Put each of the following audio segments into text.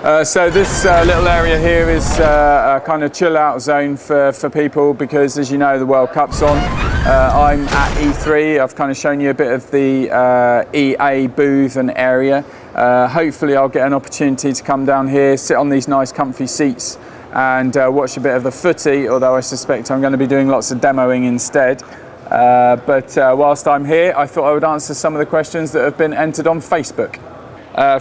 So this little area here is a kind of chill out zone for people because, as you know, the World Cup's on. I'm at E3. I've kind of shown you a bit of the EA booth and area. Hopefully I'll get an opportunity to come down here, sit on these nice comfy seats and watch a bit of the footy, although I suspect I'm going to be doing lots of demoing instead. But whilst I'm here, I thought I would answer some of the questions that have been entered on Facebook.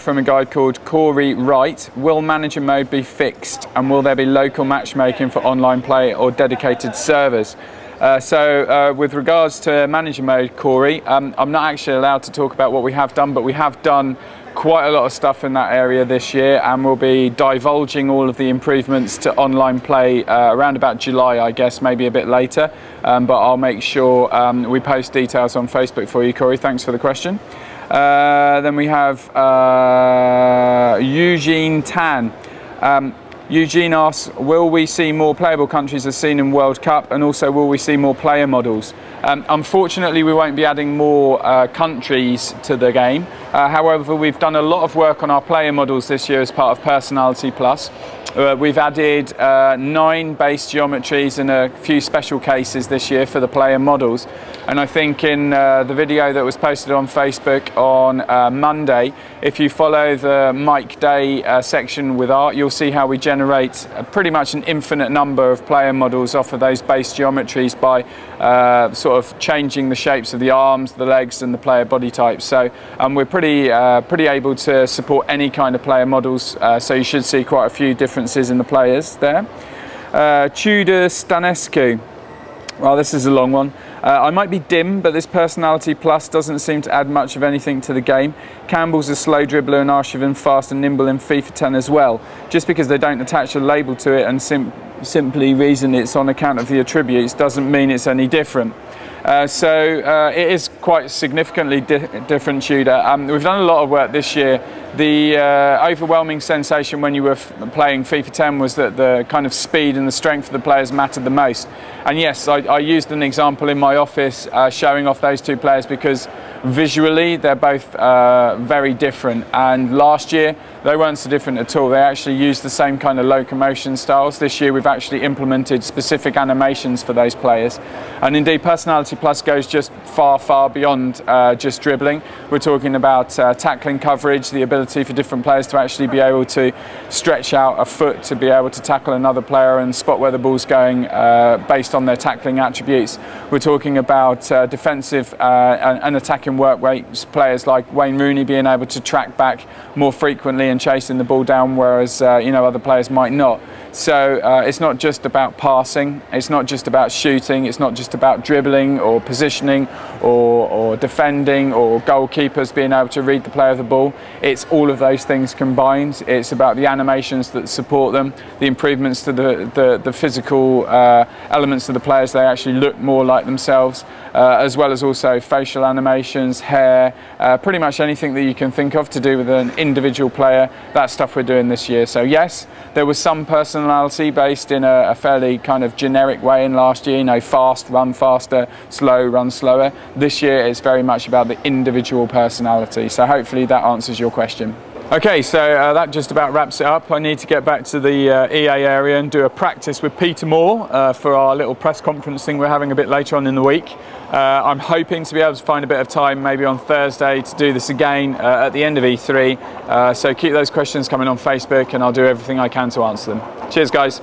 From a guy called Corey Wright. Will manager mode be fixed and will there be local matchmaking for online play or dedicated servers? With regards to manager mode, Corey, I'm not actually allowed to talk about what we have done, but we have done quite a lot of stuff in that area this year, and we'll be divulging all of the improvements to online play around about July, I guess, maybe a bit later, but I'll make sure we post details on Facebook for you, Corey. Thanks for the question. Then we have Eugene Tan. Eugene asks, will we see more playable countries as seen in World Cup, and also will we see more player models? Unfortunately, we won't be adding more countries to the game. However, we've done a lot of work on our player models this year as part of Personality Plus. We've added 9 base geometries and a few special cases this year for the player models. And I think in the video that was posted on Facebook on Monday, if you follow the Mike Day section with art, you'll see how we generate pretty much an infinite number of player models off of those base geometries by sort of changing the shapes of the arms, the legs and the player body types. So we're pretty able to support any kind of player models, so you should see quite a few differences in the players there. Tudor Stanescu. Well, this is a long one. I might be dim, but this Personality Plus doesn't seem to add much of anything to the game. Campbell's a slow dribbler and Arshavin fast and nimble in FIFA 10 as well. Just because they don't attach a label to it and simply reason it's on account of the attributes doesn't mean it's any different. It is quite significantly different, Tudor. We've done a lot of work this year. The overwhelming sensation when you were playing FIFA 10 was that the kind of speed and the strength of the players mattered the most. And yes, I used an example in my office showing off those two players because visually they're both very different, and last year they weren't so different at all. They actually used the same kind of locomotion styles. This year we've actually implemented specific animations for those players, and indeed Personality Plus goes just far beyond just dribbling. We're talking about tackling coverage, the ability for different players to actually be able to stretch out a foot to be able to tackle another player and spot where the ball's going based on their tackling attributes. We're talking about defensive and attacking work rates, players like Wayne Rooney being able to track back more frequently and chasing the ball down, whereas other players might not. So it's not just about passing, it's not just about shooting, it's not just about dribbling or positioning or defending or goalkeepers being able to read the play of the ball. It's all of those things combined. It's about the animations that support them, the improvements to the physical elements of the players. They actually look more like themselves, as well as also facial animations, hair, pretty much anything that you can think of to do with an individual player. That's stuff we're doing this year. So yes, there was some personality based in a fairly kind of generic way in last year, fast, run faster, slow, run slower. This year it's very much about the individual personality. So hopefully that answers your question. Okay, so that just about wraps it up. I need to get back to the EA area and do a practice with Peter Moore for our little press conference thing we're having a bit later on in the week. I'm hoping to be able to find a bit of time maybe on Thursday to do this again at the end of E3. So keep those questions coming on Facebook and I'll do everything I can to answer them. Cheers, guys.